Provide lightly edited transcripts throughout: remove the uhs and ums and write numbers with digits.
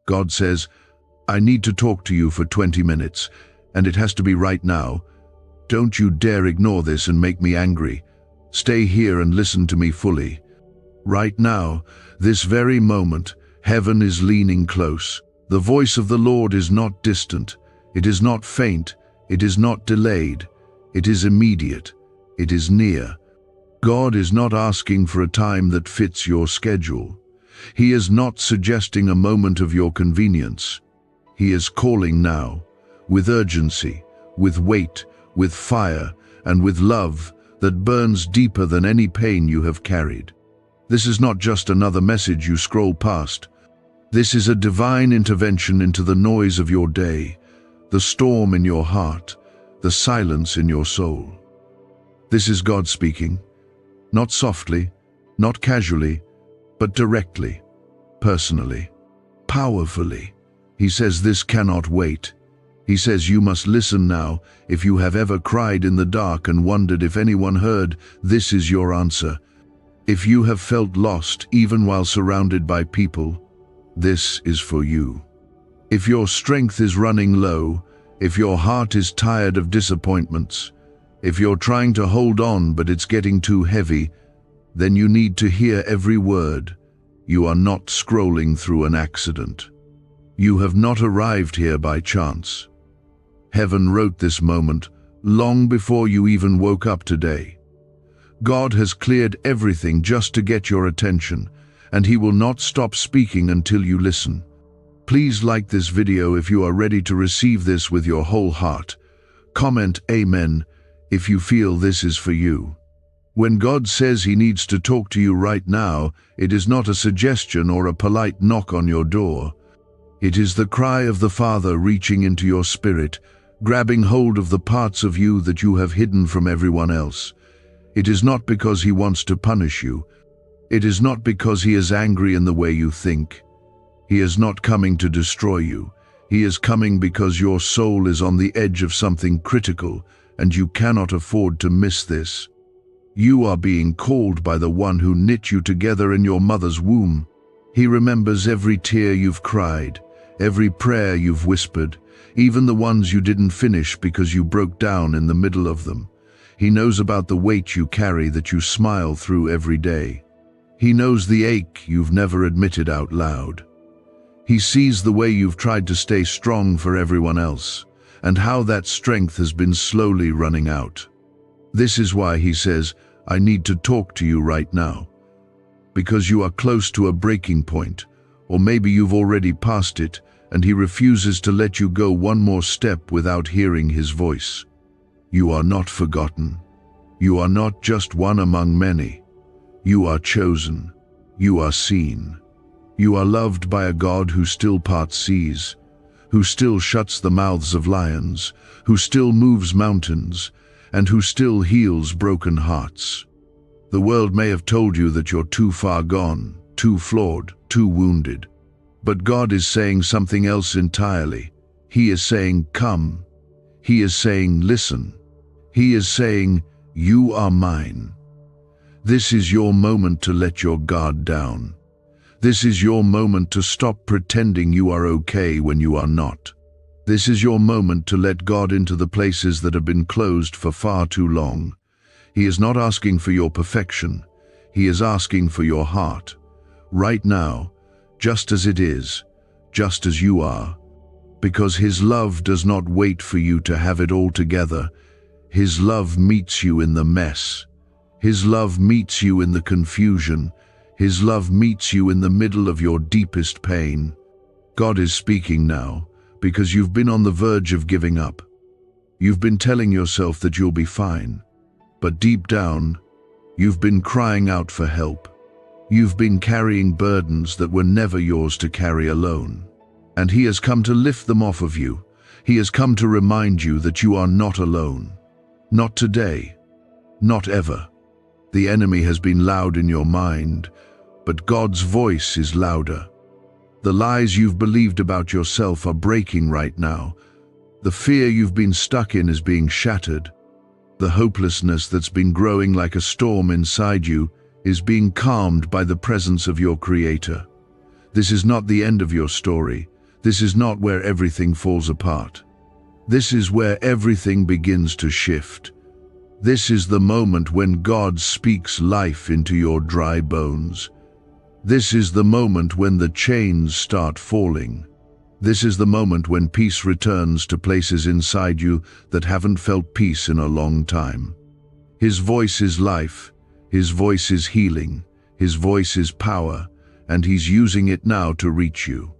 God says, I need to talk to you for 20 minutes, and it has to be right now. Don't you dare ignore this and make me angry. Stay here and listen to me fully. Right now, this very moment, heaven is leaning close. The voice of the Lord is not distant. It is not faint. It is not delayed. It is immediate. It is near. God is not asking for a time that fits your schedule. He is not suggesting a moment of your convenience. He is calling now, with urgency, with weight, with fire, and with love that burns deeper than any pain you have carried. This is not just another message you scroll past. This is a divine intervention into the noise of your day, the storm in your heart, the silence in your soul. This is God speaking, not softly, not casually, but directly, personally, powerfully. He says this cannot wait. He says you must listen now. If you have ever cried in the dark and wondered if anyone heard, this is your answer. If you have felt lost even while surrounded by people, this is for you. If your strength is running low, if your heart is tired of disappointments, if you're trying to hold on but it's getting too heavy, then you need to hear every word. You are not scrolling through an accident. You have not arrived here by chance. Heaven wrote this moment long before you even woke up today. God has cleared everything just to get your attention, and He will not stop speaking until you listen. Please like this video if you are ready to receive this with your whole heart. Comment Amen if you feel this is for you. When God says He needs to talk to you right now, it is not a suggestion or a polite knock on your door. It is the cry of the Father reaching into your spirit, grabbing hold of the parts of you that you have hidden from everyone else. It is not because He wants to punish you. It is not because He is angry in the way you think. He is not coming to destroy you. He is coming because your soul is on the edge of something critical, and you cannot afford to miss this. You are being called by the one who knit you together in your mother's womb. He remembers every tear you've cried, every prayer you've whispered, even the ones you didn't finish because you broke down in the middle of them. He knows about the weight you carry that you smile through every day. He knows the ache you've never admitted out loud. He sees the way you've tried to stay strong for everyone else, and how that strength has been slowly running out. This is why He says, I need to talk to you right now. Because you are close to a breaking point, or maybe you've already passed it, and He refuses to let you go one more step without hearing His voice. You are not forgotten. You are not just one among many. You are chosen. You are seen. You are loved by a God who still parts seas, who still shuts the mouths of lions, who still moves mountains, and who still heals broken hearts. The world may have told you that you're too far gone, too flawed, too wounded. But God is saying something else entirely. He is saying, come. He is saying, listen. He is saying, you are mine. This is your moment to let your guard down. This is your moment to stop pretending you are okay when you are not. This is your moment to let God into the places that have been closed for far too long. He is not asking for your perfection. He is asking for your heart. Right now, just as it is, just as you are. Because His love does not wait for you to have it all together. His love meets you in the mess. His love meets you in the confusion. His love meets you in the middle of your deepest pain. God is speaking now, because you've been on the verge of giving up. You've been telling yourself that you'll be fine. But deep down, you've been crying out for help. You've been carrying burdens that were never yours to carry alone. And He has come to lift them off of you. He has come to remind you that you are not alone. Not today. Not ever. The enemy has been loud in your mind, but God's voice is louder. The lies you've believed about yourself are breaking right now. The fear you've been stuck in is being shattered. The hopelessness that's been growing like a storm inside you is being calmed by the presence of your Creator. This is not the end of your story. This is not where everything falls apart. This is where everything begins to shift. This is the moment when God speaks life into your dry bones. This is the moment when the chains start falling. This is the moment when peace returns to places inside you that haven't felt peace in a long time. His voice is life, His voice is healing, His voice is power, and He's using it now to reach you.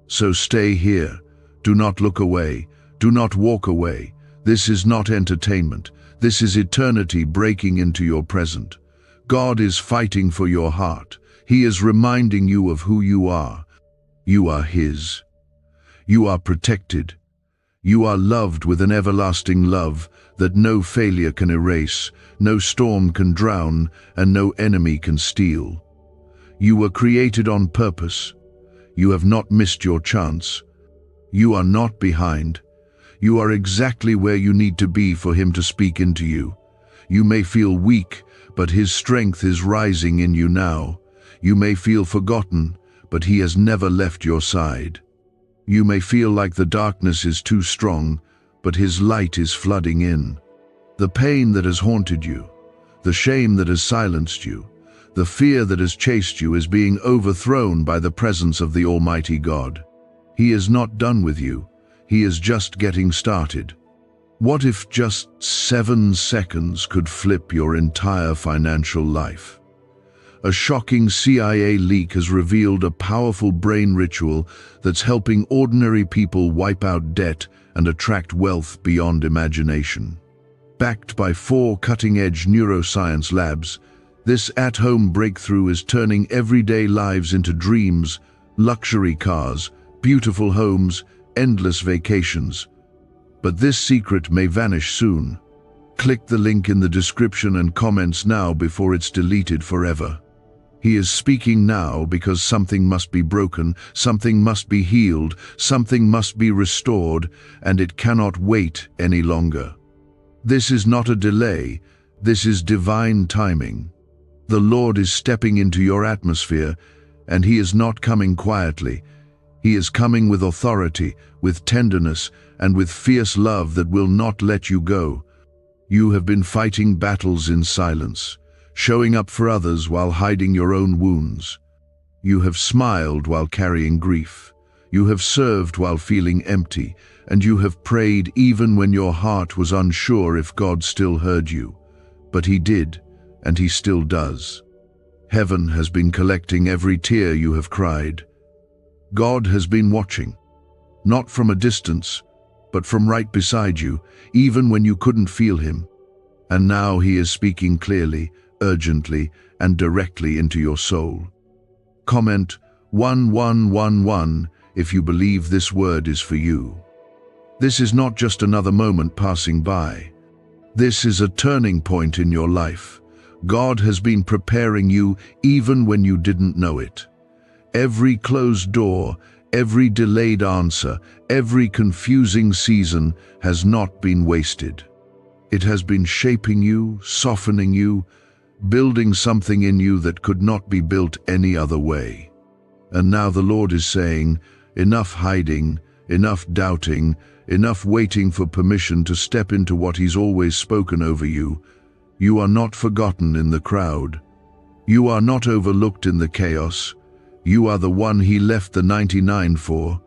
So stay here. Do not look away. Do not walk away. This is not entertainment. This is eternity breaking into your present. God is fighting for your heart. He is reminding you of who you are. You are His. You are protected. You are loved with an everlasting love that no failure can erase, no storm can drown, and no enemy can steal. You were created on purpose. You have not missed your chance. You are not behind. You are exactly where you need to be for Him to speak into you. You may feel weak, but His strength is rising in you now. You may feel forgotten, but He has never left your side. You may feel like the darkness is too strong, but His light is flooding in. The pain that has haunted you, the shame that has silenced you, the fear that has chased you is being overthrown by the presence of the Almighty God. He is not done with you. He is just getting started. What if just 7 seconds could flip your entire financial life? A shocking CIA leak has revealed a powerful brain ritual that's helping ordinary people wipe out debt and attract wealth beyond imagination. Backed by 4 cutting-edge neuroscience labs, this at-home breakthrough is turning everyday lives into dreams, luxury cars, beautiful homes, endless vacations. But this secret may vanish soon. Click the link in the description and comments now before it's deleted forever. He is speaking now because something must be broken, something must be healed, something must be restored, and it cannot wait any longer. This is not a delay, this is divine timing. The Lord is stepping into your atmosphere, and He is not coming quietly. He is coming with authority, with tenderness, and with fierce love that will not let you go. You have been fighting battles in silence, showing up for others while hiding your own wounds. You have smiled while carrying grief. You have served while feeling empty, and you have prayed even when your heart was unsure if God still heard you. But He did, and He still does. Heaven has been collecting every tear you have cried. God has been watching, not from a distance, but from right beside you, even when you couldn't feel Him. And now He is speaking clearly, urgently, and directly into your soul. Comment 1111 if you believe this word is for you. This is not just another moment passing by. This is a turning point in your life. God has been preparing you even when you didn't know it. Every closed door, every delayed answer, every confusing season has not been wasted. It has been shaping you, softening you, building something in you that could not be built any other way. And now the Lord is saying, enough hiding, enough doubting, enough waiting for permission to step into what He's always spoken over you. You are not forgotten in the crowd. You are not overlooked in the chaos. You are the one He left the 99 for.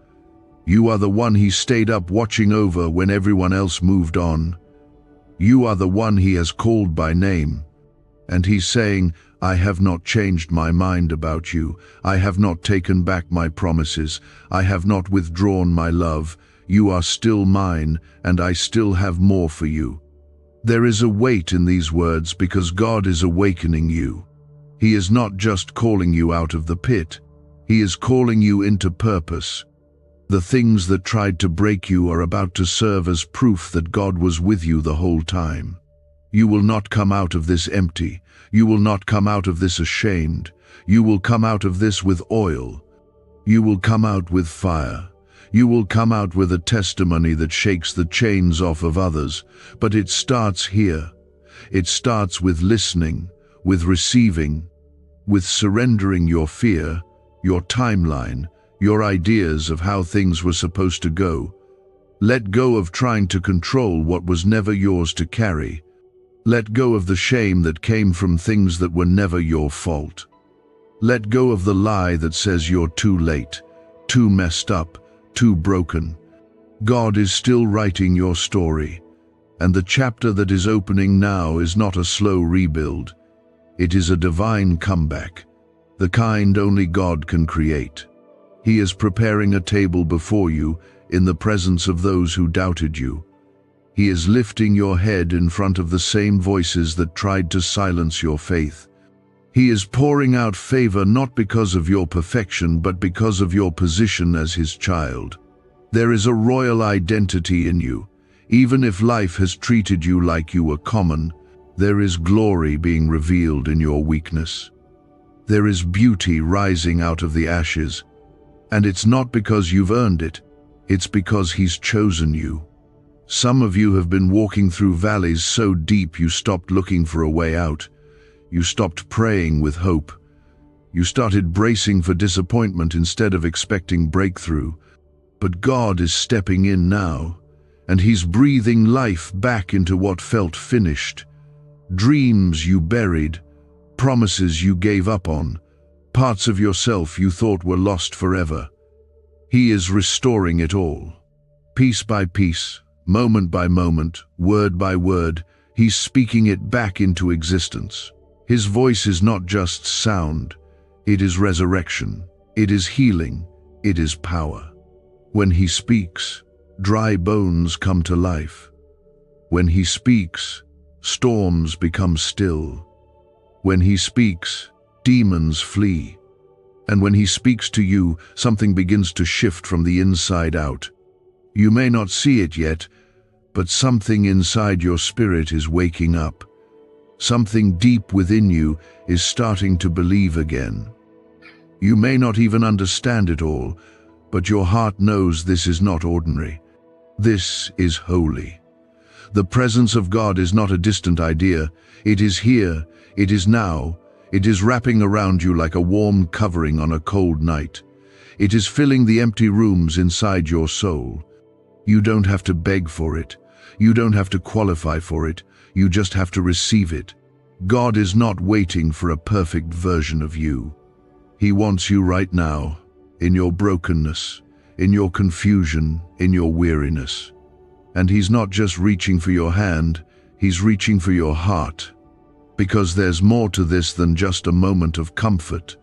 You are the one He stayed up watching over when everyone else moved on. You are the one He has called by name. And He's saying, I have not changed my mind about you. I have not taken back my promises. I have not withdrawn my love. You are still mine, and I still have more for you. There is a weight in these words because God is awakening you. He is not just calling you out of the pit. He is calling you into purpose. The things that tried to break you are about to serve as proof that God was with you the whole time. You will not come out of this empty. You will not come out of this ashamed. You will come out of this with oil. You will come out with fire. You will come out with a testimony that shakes the chains off of others. But it starts here. It starts with listening, with receiving, with surrendering your fear, your timeline, your ideas of how things were supposed to go. Let go of trying to control what was never yours to carry. Let go of the shame that came from things that were never your fault. Let go of the lie that says you're too late, too messed up, too broken. God is still writing your story, and the chapter that is opening now is not a slow rebuild. It is a divine comeback, the kind only God can create. He is preparing a table before you in the presence of those who doubted you. He is lifting your head in front of the same voices that tried to silence your faith. He is pouring out favor not because of your perfection, but because of your position as His child. There is a royal identity in you. Even if life has treated you like you were common, there is glory being revealed in your weakness. There is beauty rising out of the ashes, and it's not because you've earned it, it's because He's chosen you. Some of you have been walking through valleys so deep you stopped looking for a way out. You stopped praying with hope. You started bracing for disappointment instead of expecting breakthrough. But God is stepping in now, and He's breathing life back into what felt finished. Dreams you buried, promises you gave up on, parts of yourself you thought were lost forever. He is restoring it all. Piece by piece, moment by moment, word by word, He's speaking it back into existence. His voice is not just sound, it is resurrection, it is healing, it is power. When He speaks, dry bones come to life. When He speaks, storms become still. When He speaks, demons flee. And when He speaks to you, something begins to shift from the inside out. You may not see it yet, but something inside your spirit is waking up. Something deep within you is starting to believe again. You may not even understand it all, but your heart knows this is not ordinary. This is holy. The presence of God is not a distant idea. It is here, it is now, it is wrapping around you like a warm covering on a cold night. It is filling the empty rooms inside your soul. You don't have to beg for it. You don't have to qualify for it. You just have to receive it. God is not waiting for a perfect version of you. He wants you right now, in your brokenness, in your confusion, in your weariness. And He's not just reaching for your hand, He's reaching for your heart. Because there's more to this than just a moment of comfort.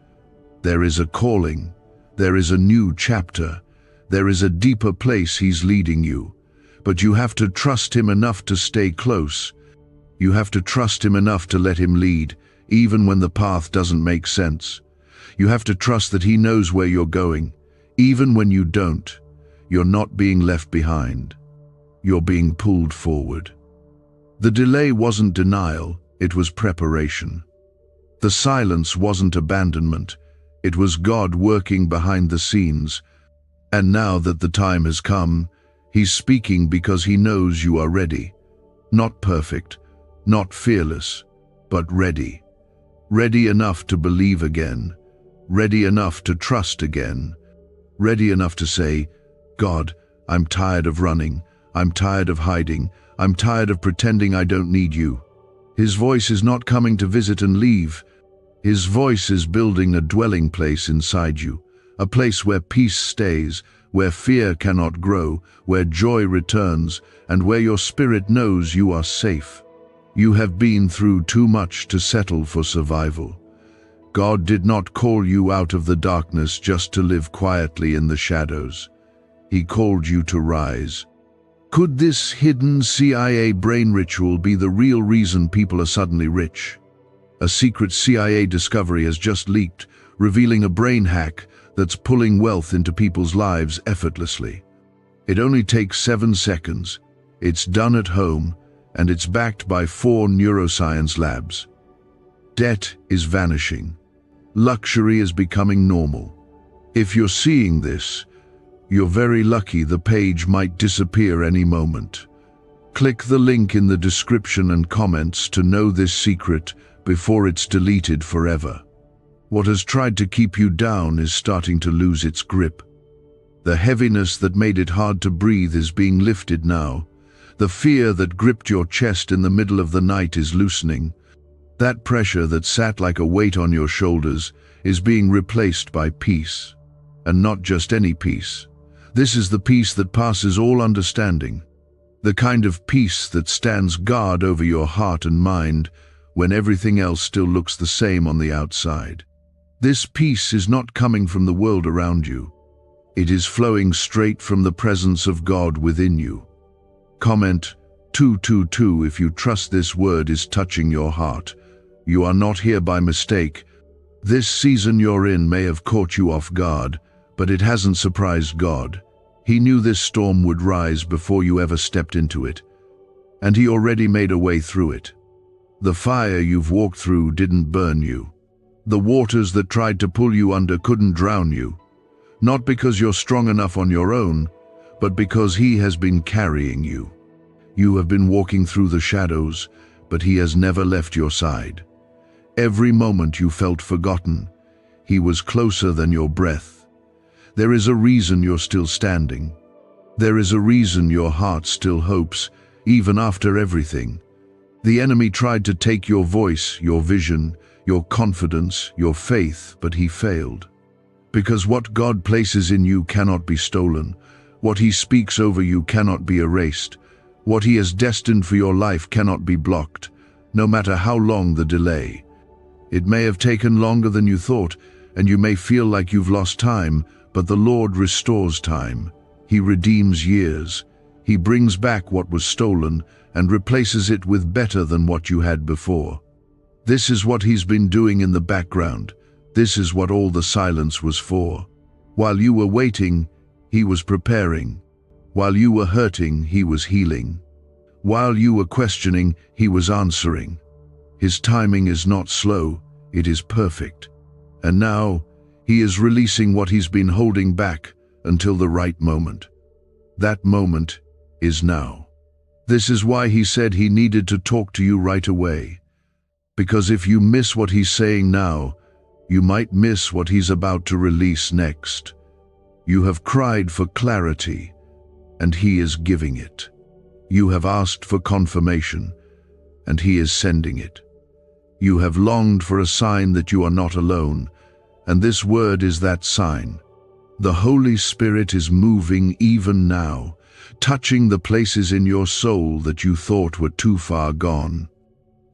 There is a calling. There is a new chapter. There is a deeper place He's leading you. But you have to trust Him enough to stay close. You have to trust Him enough to let Him lead, even when the path doesn't make sense. You have to trust that He knows where you're going, even when you don't. You're not being left behind. You're being pulled forward. The delay wasn't denial, it was preparation. The silence wasn't abandonment, it was God working behind the scenes. And now that the time has come, He's speaking because He knows you are ready. Not perfect, not fearless, but ready. Ready enough to believe again. Ready enough to trust again. Ready enough to say, God, I'm tired of running. I'm tired of hiding. I'm tired of pretending I don't need you. His voice is not coming to visit and leave. His voice is building a dwelling place inside you, a place where peace stays, where fear cannot grow, where joy returns, and where your spirit knows you are safe. You have been through too much to settle for survival. God did not call you out of the darkness just to live quietly in the shadows. He called you to rise. Could this hidden CIA brain ritual be the real reason people are suddenly rich? A secret CIA discovery has just leaked, revealing a brain hack that's pulling wealth into people's lives effortlessly. It only takes 7 seconds. It's done at home, and it's backed by 4 neuroscience labs. Debt is vanishing. Luxury is becoming normal. If you're seeing this, you're very lucky. The page might disappear any moment. Click the link in the description and comments to know this secret before it's deleted forever. What has tried to keep you down is starting to lose its grip. The heaviness that made it hard to breathe is being lifted now. The fear that gripped your chest in the middle of the night is loosening. That pressure that sat like a weight on your shoulders is being replaced by peace. And not just any peace. This is the peace that passes all understanding. The kind of peace that stands guard over your heart and mind when everything else still looks the same on the outside. This peace is not coming from the world around you. It is flowing straight from the presence of God within you. Comment 222 if you trust this word is touching your heart. You are not here by mistake. This season you're in may have caught you off guard, but it hasn't surprised God. He knew this storm would rise before you ever stepped into it, and He already made a way through it. The fire you've walked through didn't burn you. The waters that tried to pull you under couldn't drown you, not because you're strong enough on your own, but because He has been carrying you. You have been walking through the shadows, but He has never left your side. Every moment you felt forgotten, He was closer than your breath. There is a reason you're still standing. There is a reason your heart still hopes, even after everything. The enemy tried to take your voice, your vision, your confidence, your faith, but he failed. Because what God places in you cannot be stolen. What He speaks over you cannot be erased. What He has destined for your life cannot be blocked, no matter how long the delay. It may have taken longer than you thought, and you may feel like you've lost time, but the Lord restores time. He redeems years. He brings back what was stolen and replaces it with better than what you had before. This is what He's been doing in the background. This is what all the silence was for. While you were waiting, He was preparing. While you were hurting, He was healing. While you were questioning, He was answering. His timing is not slow, it is perfect. And now, He is releasing what He's been holding back until the right moment. That moment is now. This is why He said He needed to talk to you right away. Because if you miss what He's saying now, you might miss what He's about to release next. You have cried for clarity, and He is giving it. You have asked for confirmation, and He is sending it. You have longed for a sign that you are not alone, and this word is that sign. The Holy Spirit is moving even now, touching the places in your soul that you thought were too far gone.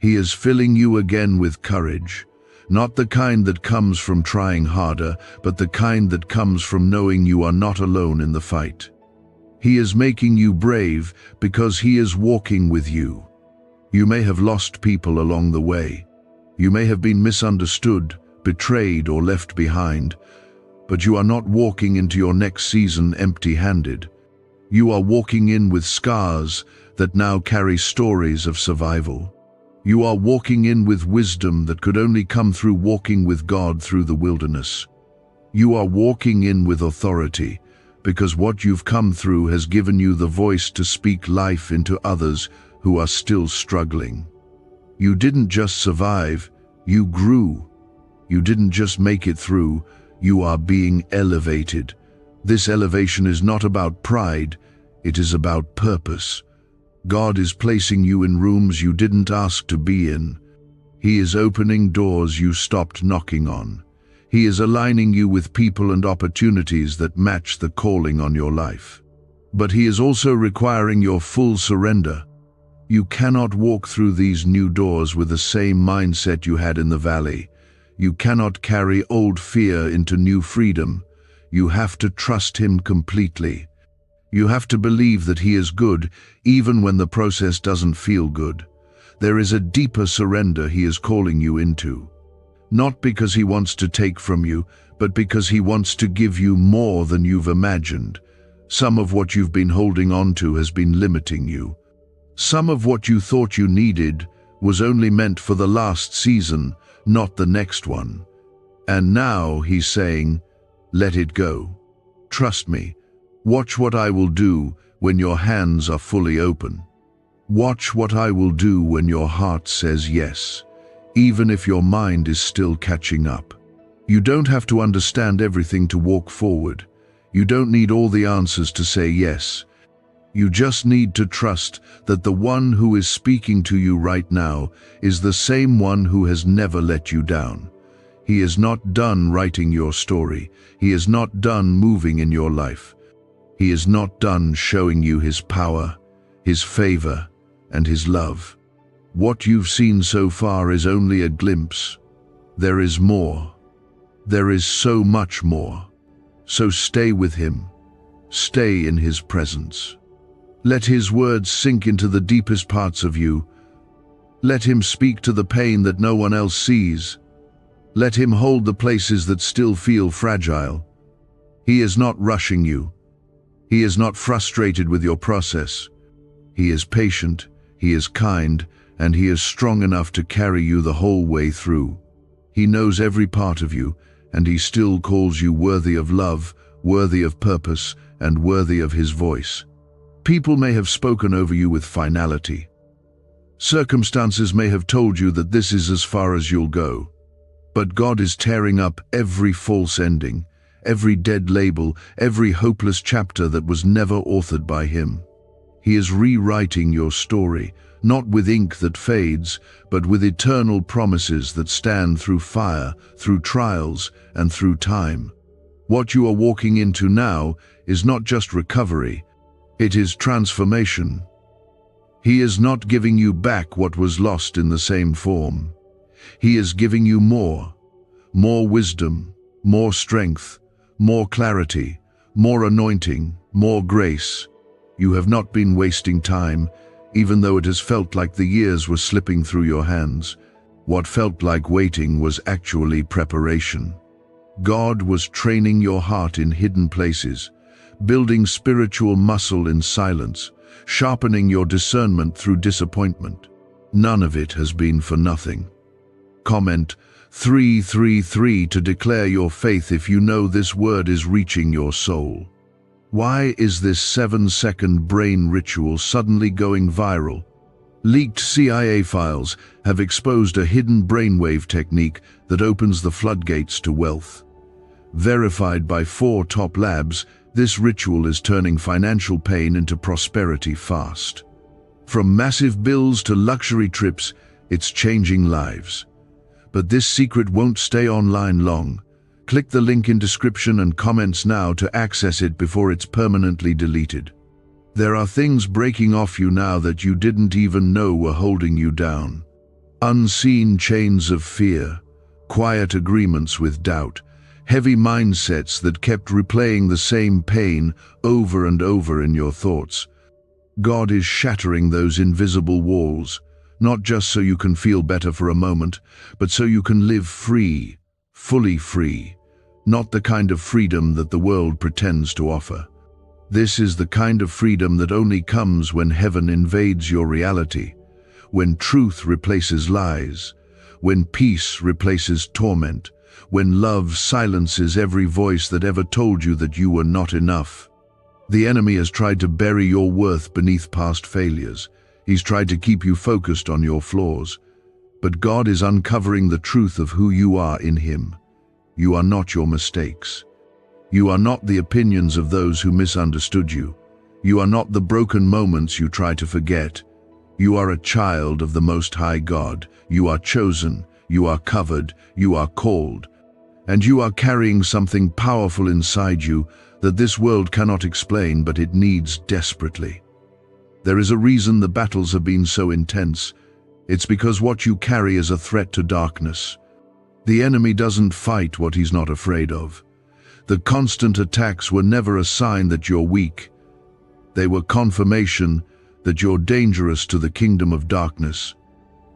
He is filling you again with courage, not the kind that comes from trying harder, but the kind that comes from knowing you are not alone in the fight. He is making you brave because He is walking with you. You may have lost people along the way. You may have been misunderstood, betrayed, or left behind, but you are not walking into your next season empty-handed. You are walking in with scars that now carry stories of survival. You are walking in with wisdom that could only come through walking with God through the wilderness. You are walking in with authority, because what you've come through has given you the voice to speak life into others who are still struggling. You didn't just survive, you grew. You didn't just make it through, you are being elevated. This elevation is not about pride, it is about purpose. God is placing you in rooms you didn't ask to be in. He is opening doors you stopped knocking on. He is aligning you with people and opportunities that match the calling on your life. But He is also requiring your full surrender. You cannot walk through these new doors with the same mindset you had in the valley. You cannot carry old fear into new freedom. You have to trust Him completely. You have to believe that He is good, even when the process doesn't feel good. There is a deeper surrender He is calling you into. Not because He wants to take from you, but because He wants to give you more than you've imagined. Some of what you've been holding on to has been limiting you. Some of what you thought you needed was only meant for the last season, not the next one. And now He's saying, let it go. Trust me. Watch what I will do when your hands are fully open. Watch what I will do when your heart says yes, even if your mind is still catching up. You don't have to understand everything to walk forward. You don't need all the answers to say yes. You just need to trust that the one who is speaking to you right now is the same one who has never let you down. He is not done writing your story. He is not done moving in your life. He is not done showing you his power, his favor, and his love. What you've seen so far is only a glimpse. There is more. There is so much more. So stay with him. Stay in his presence. Let his words sink into the deepest parts of you. Let him speak to the pain that no one else sees. Let him hold the places that still feel fragile. He is not rushing you. He is not frustrated with your process. He is patient, he is kind, and he is strong enough to carry you the whole way through. He knows every part of you, and he still calls you worthy of love, worthy of purpose, and worthy of his voice. People may have spoken over you with finality. Circumstances may have told you that this is as far as you'll go. But God is tearing up every false ending, every dead label, every hopeless chapter that was never authored by him. He is rewriting your story, not with ink that fades, but with eternal promises that stand through fire, through trials, and through time. What you are walking into now is not just recovery, it is transformation. He is not giving you back what was lost in the same form. He is giving you more wisdom, more strength, more clarity, more anointing, more grace. You have not been wasting time, even though it has felt like the years were slipping through your hands. What felt like waiting was actually preparation. God was training your heart in hidden places, building spiritual muscle in silence, sharpening your discernment through disappointment. None of it has been for nothing. Comment 333 to declare your faith if you know this word is reaching your soul. Why is this 7-second brain ritual suddenly going viral? Leaked CIA files have exposed a hidden brainwave technique that opens the floodgates to wealth. Verified by 4 top labs, this ritual is turning financial pain into prosperity fast. From massive bills to luxury trips, it's changing lives. But this secret won't stay online long. Click the link in description and comments now to access it before it's permanently deleted. There are things breaking off you now that you didn't even know were holding you down. Unseen chains of fear, quiet agreements with doubt, heavy mindsets that kept replaying the same pain over and over in your thoughts. God is shattering those invisible walls, not just so you can feel better for a moment, but so you can live free, fully free, not the kind of freedom that the world pretends to offer. This is the kind of freedom that only comes when heaven invades your reality, when truth replaces lies, when peace replaces torment, when love silences every voice that ever told you that you were not enough. The enemy has tried to bury your worth beneath past failures. He's tried to keep you focused on your flaws. But God is uncovering the truth of who you are in him. You are not your mistakes. You are not the opinions of those who misunderstood you. You are not the broken moments you try to forget. You are a child of the Most High God. You are chosen, you are covered, you are called. And you are carrying something powerful inside you that this world cannot explain, but it needs desperately. There is a reason the battles have been so intense. It's because what you carry is a threat to darkness. The enemy doesn't fight what he's not afraid of. The constant attacks were never a sign that you're weak. They were confirmation that you're dangerous to the kingdom of darkness.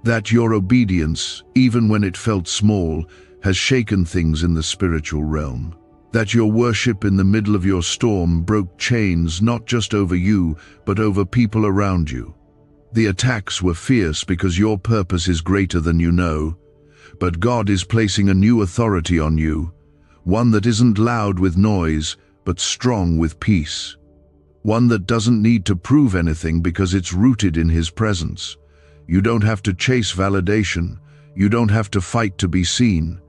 That your obedience, even when it felt small, has shaken things in the spiritual realm. That your worship in the middle of your storm broke chains not just over you, but over people around you. The attacks were fierce because your purpose is greater than you know. But God is placing a new authority on you, one that isn't loud with noise, but strong with peace. One that doesn't need to prove anything because it's rooted in his presence. You don't have to chase validation. You don't have to fight to be seen.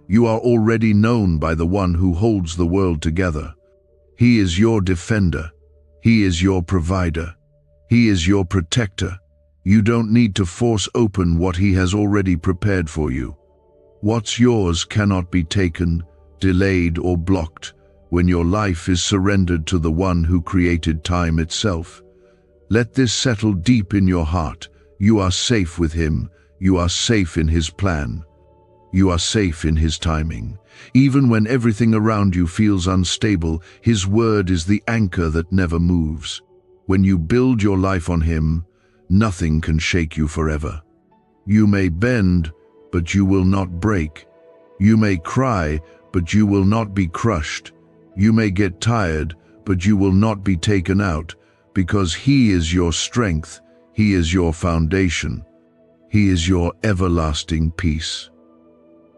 You are already known by the one who holds the world together. He is your defender. He is your provider. He is your protector. You don't need to force open what He has already prepared for you. What's yours cannot be taken, delayed, or blocked when your life is surrendered to the One who created time itself. Let this settle deep in your heart. You are safe with Him. You are safe in His plan. You are safe in His timing. Even when everything around you feels unstable, His word is the anchor that never moves. When you build your life on Him, nothing can shake you forever. You may bend, but you will not break. You may cry, but you will not be crushed. You may get tired, but you will not be taken out, because He is your strength. He is your foundation. He is your everlasting peace.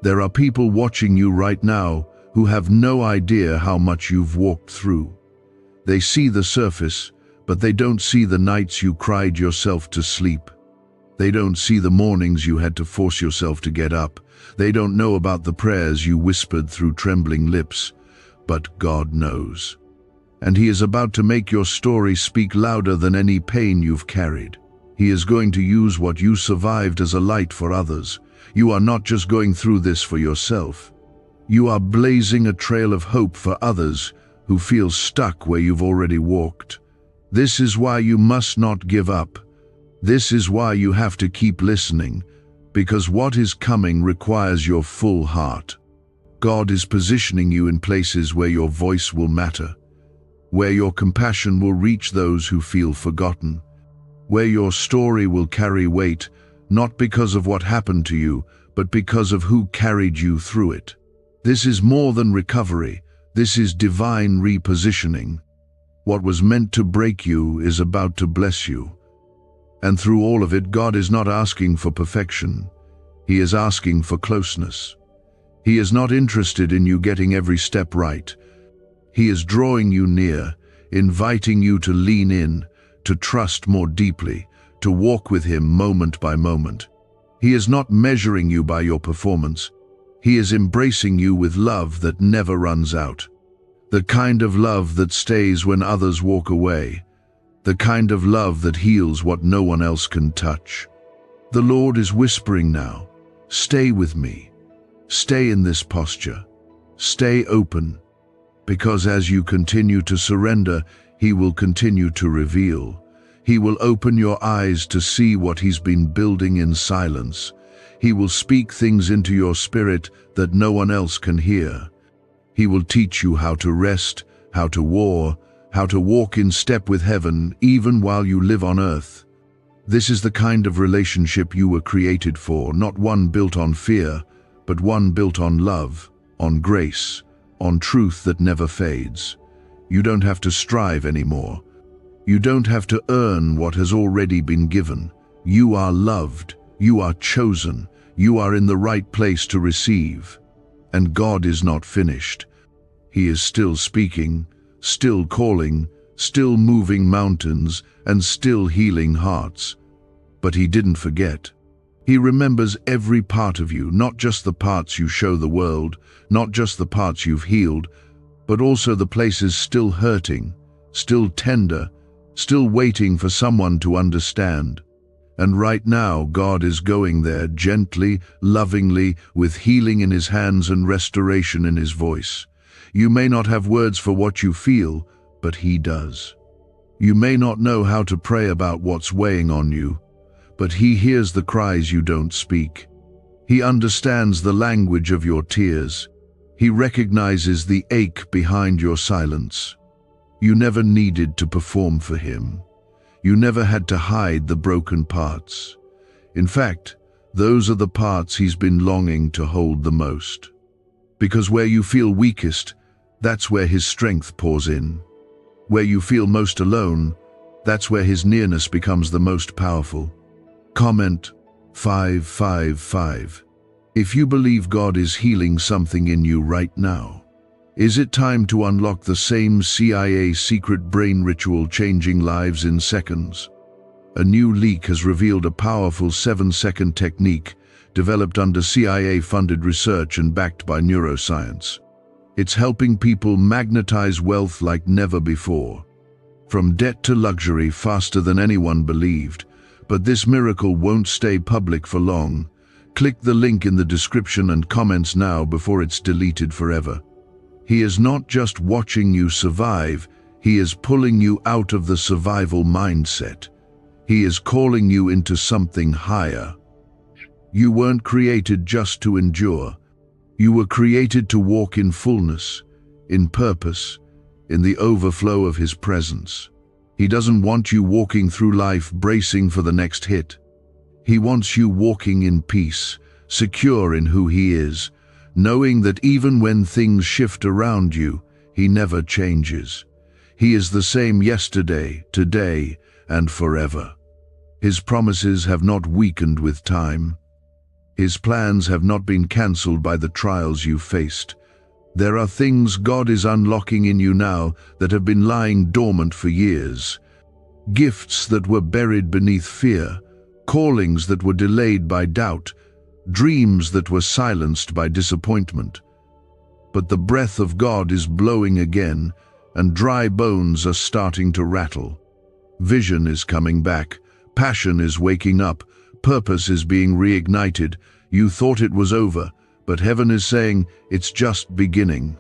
There are people watching you right now who have no idea how much you've walked through. They see the surface, but they don't see the nights you cried yourself to sleep. They don't see the mornings you had to force yourself to get up. They don't know about the prayers you whispered through trembling lips. But God knows. And He is about to make your story speak louder than any pain you've carried. He is going to use what you survived as a light for others. You are not just going through this for yourself. You are blazing a trail of hope for others who feel stuck where you've already walked. This is why you must not give up. This is why you have to keep listening, because what is coming requires your full heart. God is positioning you in places where your voice will matter, where your compassion will reach those who feel forgotten, where your story will carry weight, not because of what happened to you, but because of who carried you through it. This is more than recovery. This is divine repositioning. What was meant to break you is about to bless you. And through all of it, God is not asking for perfection. He is asking for closeness. He is not interested in you getting every step right. He is drawing you near, inviting you to lean in, to trust more deeply, to walk with Him moment by moment. He is not measuring you by your performance. He is embracing you with love that never runs out. The kind of love that stays when others walk away. The kind of love that heals what no one else can touch. The Lord is whispering now, stay with me. Stay in this posture. Stay open. Because as you continue to surrender, He will continue to reveal. He will open your eyes to see what He's been building in silence. He will speak things into your spirit that no one else can hear. He will teach you how to rest, how to war, how to walk in step with heaven even while you live on earth. This is the kind of relationship you were created for, not one built on fear, but one built on love, on grace, on truth that never fades. You don't have to strive anymore. You don't have to earn what has already been given. You are loved. You are chosen. You are in the right place to receive. And God is not finished. He is still speaking, still calling, still moving mountains, and still healing hearts. But He didn't forget. He remembers every part of you, not just the parts you show the world, not just the parts you've healed, but also the places still hurting, still tender, still waiting for someone to understand. And right now, God is going there gently, lovingly, with healing in His hands and restoration in His voice. You may not have words for what you feel, but He does. You may not know how to pray about what's weighing on you, but He hears the cries you don't speak. He understands the language of your tears. He recognizes the ache behind your silence. You never needed to perform for Him. You never had to hide the broken parts. In fact, those are the parts He's been longing to hold the most. Because where you feel weakest, that's where His strength pours in. Where you feel most alone, that's where His nearness becomes the most powerful. Comment 555. If you believe God is healing something in you right now, is it time to unlock the same CIA secret brain ritual changing lives in seconds? A new leak has revealed a powerful 7-second technique developed under CIA-funded research and backed by neuroscience. It's helping people magnetize wealth like never before. From debt to luxury faster than anyone believed. But this miracle won't stay public for long. Click the link in the description and comments now before it's deleted forever. He is not just watching you survive, he is pulling you out of the survival mindset. He is calling you into something higher. You weren't created just to endure. You were created to walk in fullness, in purpose, in the overflow of his presence. He doesn't want you walking through life bracing for the next hit. He wants you walking in peace, secure in who he is, knowing that even when things shift around you, he never changes. He is the same yesterday, today, and forever. His promises have not weakened with time. His plans have not been cancelled by the trials you faced. There are things God is unlocking in you now that have been lying dormant for years. Gifts that were buried beneath fear, callings that were delayed by doubt, dreams that were silenced by disappointment. But the breath of God is blowing again, and dry bones are starting to rattle. Vision is coming back, passion is waking up, purpose is being reignited. You thought it was over, but heaven is saying it's just beginning.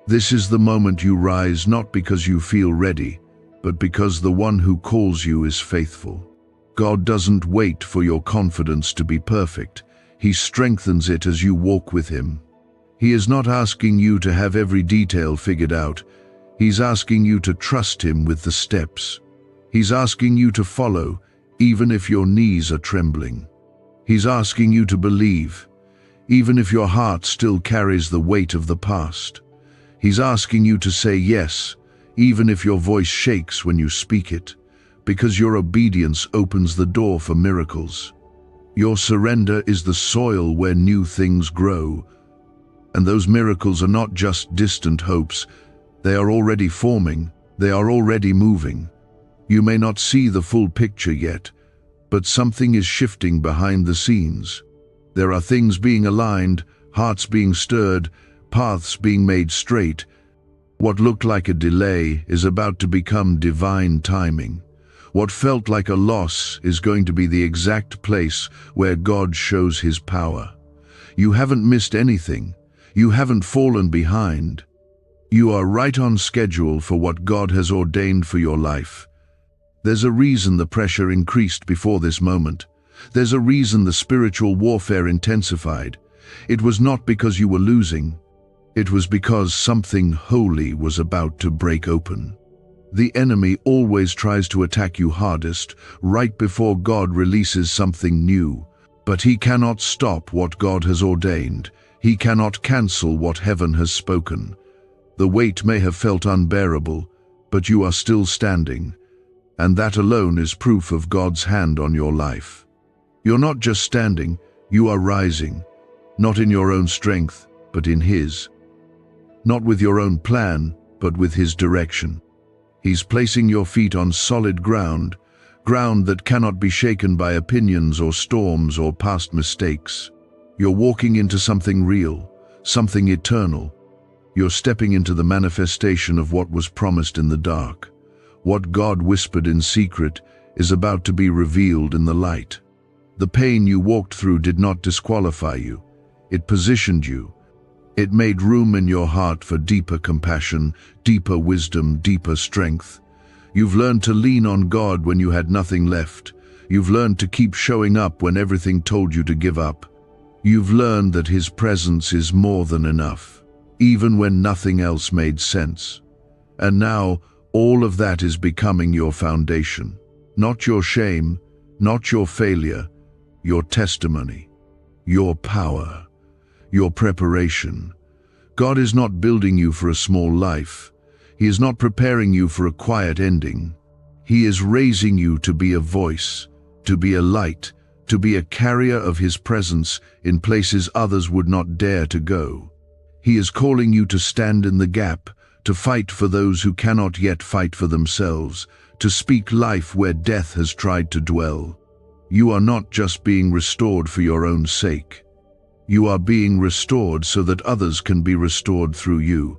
This is the moment you rise, not because you feel ready, but because the one who calls you is faithful. God doesn't wait for your confidence to be perfect. He strengthens it as you walk with him. He is not asking you to have every detail figured out. He's asking you to trust him with the steps. He's asking you to follow, even if your knees are trembling. He's asking you to believe, even if your heart still carries the weight of the past. He's asking you to say yes, even if your voice shakes when you speak it, because your obedience opens the door for miracles. Your surrender is the soil where new things grow, and those miracles are not just distant hopes. They are already forming, they are already moving. You may not see the full picture yet, but something is shifting behind the scenes. There are things being aligned, hearts being stirred, paths being made straight. What looked like a delay is about to become divine timing. What felt like a loss is going to be the exact place where God shows his power. You haven't missed anything. You haven't fallen behind. You are right on schedule for what God has ordained for your life. There's a reason the pressure increased before this moment. There's a reason the spiritual warfare intensified. It was not because you were losing. It was because something holy was about to break open. The enemy always tries to attack you hardest, right before God releases something new. But he cannot stop what God has ordained. He cannot cancel what heaven has spoken. The weight may have felt unbearable, but you are still standing. And that alone is proof of God's hand on your life. You're not just standing, you are rising. Not in your own strength, but in his. Not with your own plan, but with his direction. He's placing your feet on solid ground, ground that cannot be shaken by opinions or storms or past mistakes. You're walking into something real, something eternal. You're stepping into the manifestation of what was promised in the dark. What God whispered in secret is about to be revealed in the light. The pain you walked through did not disqualify you. It positioned you. It made room in your heart for deeper compassion, deeper wisdom, deeper strength. You've learned to lean on God when you had nothing left. You've learned to keep showing up when everything told you to give up. You've learned that his presence is more than enough, even when nothing else made sense. And now, all of that is becoming your foundation. Not your shame, not your failure, your testimony, your power, your preparation. God is not building you for a small life. He is not preparing you for a quiet ending. He is raising you to be a voice, to be a light, to be a carrier of his presence in places others would not dare to go. He is calling you to stand in the gap, to fight for those who cannot yet fight for themselves, to speak life where death has tried to dwell. You are not just being restored for your own sake. You are being restored so that others can be restored through you.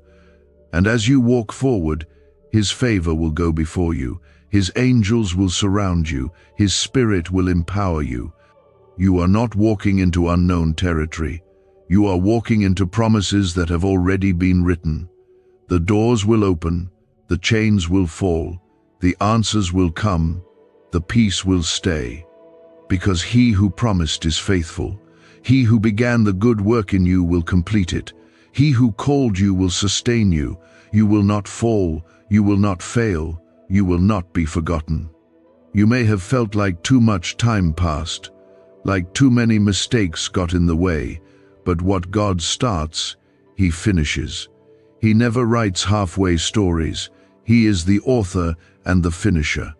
And as you walk forward, His favor will go before you. His angels will surround you. His Spirit will empower you. You are not walking into unknown territory. You are walking into promises that have already been written. The doors will open, the chains will fall, the answers will come, the peace will stay. Because He who promised is faithful. He who began the good work in you will complete it. He who called you will sustain you. You will not fall, you will not fail, you will not be forgotten. You may have felt like too much time passed, like too many mistakes got in the way, but what God starts, He finishes. He never writes halfway stories. He is the author and the finisher.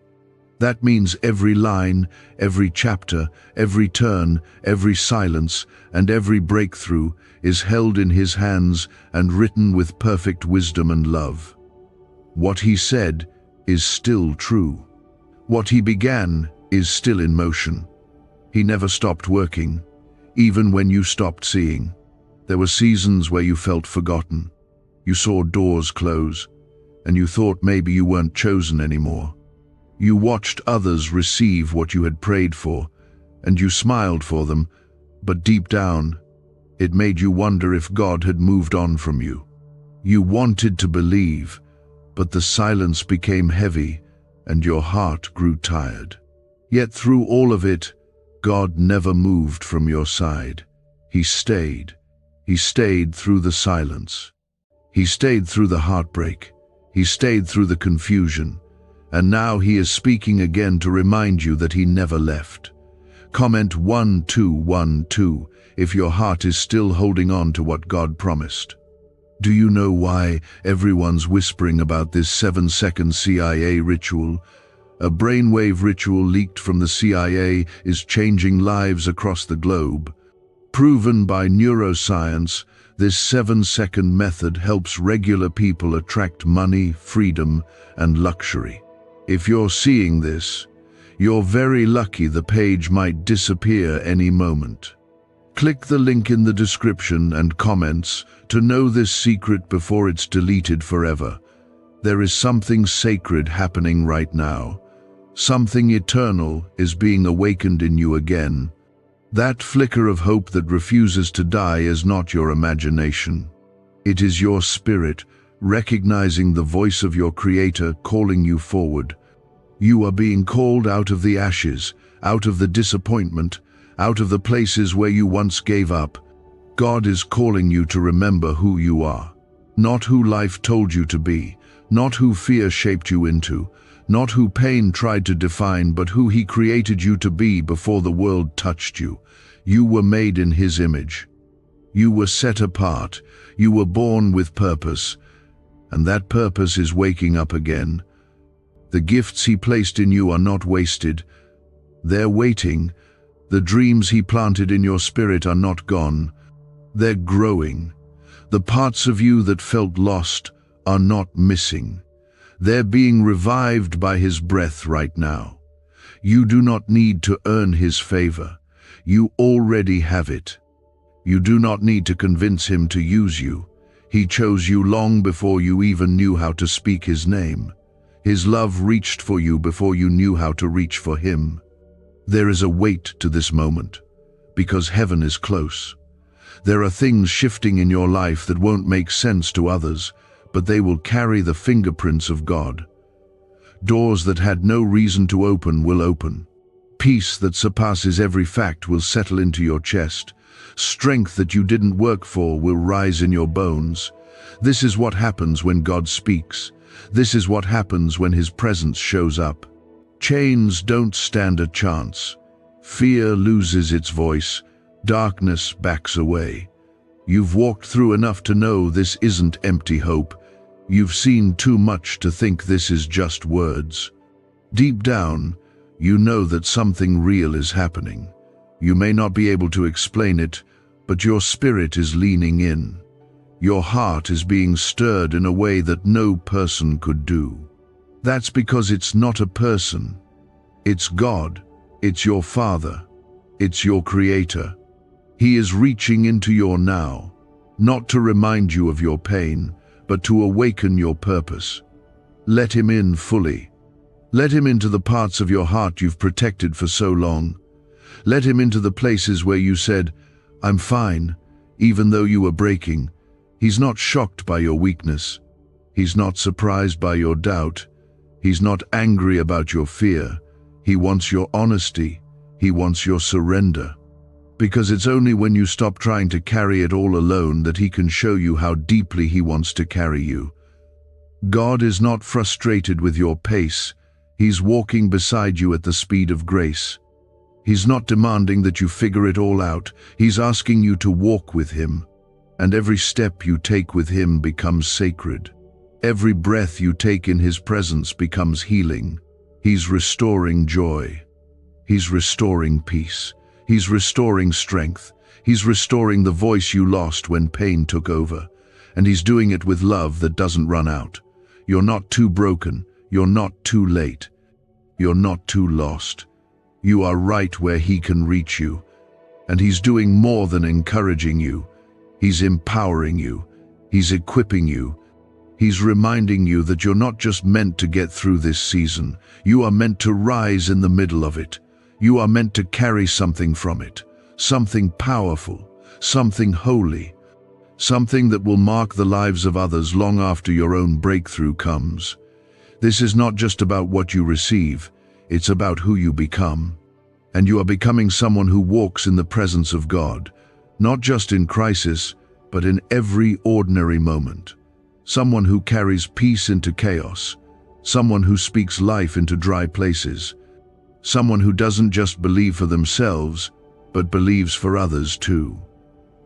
That means every line, every chapter, every turn, every silence, and every breakthrough is held in His hands and written with perfect wisdom and love. What He said is still true. What He began is still in motion. He never stopped working, even when you stopped seeing. There were seasons where you felt forgotten. You saw doors close, and you thought maybe you weren't chosen anymore. You watched others receive what you had prayed for, and you smiled for them, but deep down, it made you wonder if God had moved on from you. You wanted to believe, but the silence became heavy, and your heart grew tired. Yet through all of it, God never moved from your side. He stayed. He stayed through the silence. He stayed through the heartbreak. He stayed through the confusion. And now He is speaking again to remind you that He never left. Comment 1212 if your heart is still holding on to what God promised. Do you know why everyone's whispering about this 7-second CIA ritual? A brainwave ritual leaked from the CIA is changing lives across the globe. Proven by neuroscience, this 7-second method helps regular people attract money, freedom, and luxury. If you're seeing this, you're very lucky. The page might disappear any moment. Click the link in the description and comments to know this secret before it's deleted forever. There is something sacred happening right now. Something eternal is being awakened in you again. That flicker of hope that refuses to die is not your imagination. It is your spirit recognizing the voice of your Creator calling you forward. You are being called out of the ashes, out of the disappointment, out of the places where you once gave up. God is calling you to remember who you are, not who life told you to be, not who fear shaped you into, not who pain tried to define, but who He created you to be before the world touched you. You were made in His image. You were set apart. You were born with purpose, and that purpose is waking up again. The gifts He placed in you are not wasted. They're waiting. The dreams He planted in your spirit are not gone. They're growing. The parts of you that felt lost are not missing. They're being revived by His breath right now. You do not need to earn His favor. You already have it. You do not need to convince Him to use you. He chose you long before you even knew how to speak His name. His love reached for you before you knew how to reach for Him. There is a weight to this moment, because heaven is close. There are things shifting in your life that won't make sense to others, but they will carry the fingerprints of God. Doors that had no reason to open will open. Peace that surpasses every fact will settle into your chest. Strength that you didn't work for will rise in your bones. This is what happens when God speaks. This is what happens when His presence shows up. Chains don't stand a chance. Fear loses its voice. Darkness backs away. You've walked through enough to know this isn't empty hope. You've seen too much to think this is just words. Deep down, you know that something real is happening. You may not be able to explain it, but your spirit is leaning in. Your heart is being stirred in a way that no person could do. That's because it's not a person. It's God. It's your Father. It's your Creator. He is reaching into your now, not to remind you of your pain, but to awaken your purpose. Let him in fully. Let him into the parts of your heart you've protected for so long. Let him into the places where you said, "I'm fine," even though you were breaking. He's not shocked by your weakness. He's not surprised by your doubt. He's not angry about your fear. He wants your honesty. He wants your surrender. Because it's only when you stop trying to carry it all alone that he can show you how deeply he wants to carry you. God is not frustrated with your pace. He's walking beside you at the speed of grace. He's not demanding that you figure it all out. He's asking you to walk with him. And every step you take with him becomes sacred. Every breath you take in his presence becomes healing. He's restoring joy. He's restoring peace. He's restoring strength. He's restoring the voice you lost when pain took over. And he's doing it with love that doesn't run out. You're not too broken. You're not too late. You're not too lost. You are right where he can reach you. And he's doing more than encouraging you. He's empowering you. He's equipping you. He's reminding you that you're not just meant to get through this season. You are meant to rise in the middle of it. You are meant to carry something from it. Something powerful. Something holy. Something that will mark the lives of others long after your own breakthrough comes. This is not just about what you receive. It's about who you become. And you are becoming someone who walks in the presence of God, not just in crisis, but in every ordinary moment. Someone who carries peace into chaos. Someone who speaks life into dry places. Someone who doesn't just believe for themselves, but believes for others too.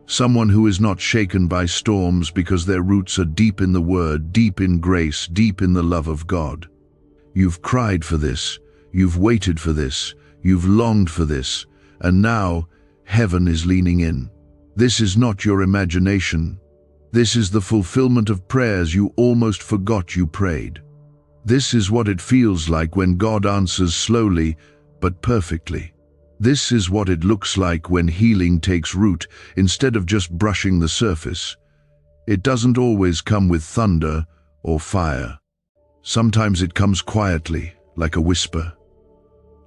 Someone who is not shaken by storms because their roots are deep in the Word, deep in grace, deep in the love of God. You've cried for this. You've waited for this. You've longed for this. And now, heaven is leaning in. This is not your imagination. This is the fulfillment of prayers you almost forgot you prayed. This is what it feels like when God answers slowly, but perfectly. This is what it looks like when healing takes root instead of just brushing the surface. It doesn't always come with thunder or fire. Sometimes it comes quietly, like a whisper.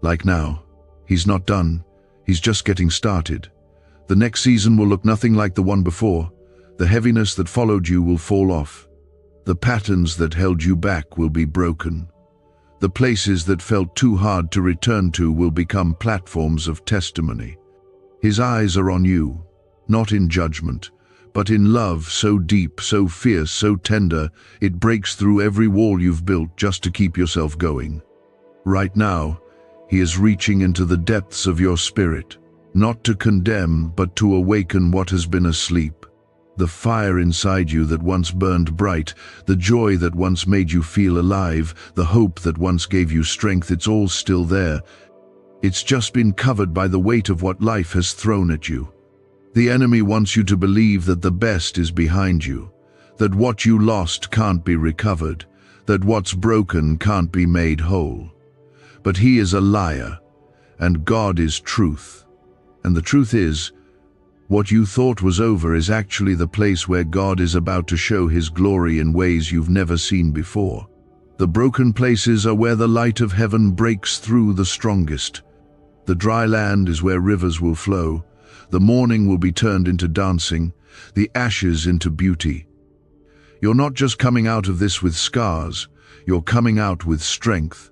Like now, he's not done. He's just getting started. The next season will look nothing like the one before. The heaviness that followed you will fall off. The patterns that held you back will be broken. The places that felt too hard to return to will become platforms of testimony. His eyes are on you, not in judgment, but in love so deep, so fierce, so tender, it breaks through every wall you've built just to keep yourself going. Right now, he is reaching into the depths of your spirit, not to condemn, but to awaken what has been asleep. The fire inside you that once burned bright, the joy that once made you feel alive, the hope that once gave you strength, it's all still there. It's just been covered by the weight of what life has thrown at you. The enemy wants you to believe that the best is behind you, that what you lost can't be recovered, that what's broken can't be made whole. But he is a liar, and God is truth. And the truth is, what you thought was over is actually the place where God is about to show his glory in ways you've never seen before. The broken places are where the light of heaven breaks through the strongest. The dry land is where rivers will flow. The mourning will be turned into dancing, the ashes into beauty. You're not just coming out of this with scars, you're coming out with strength.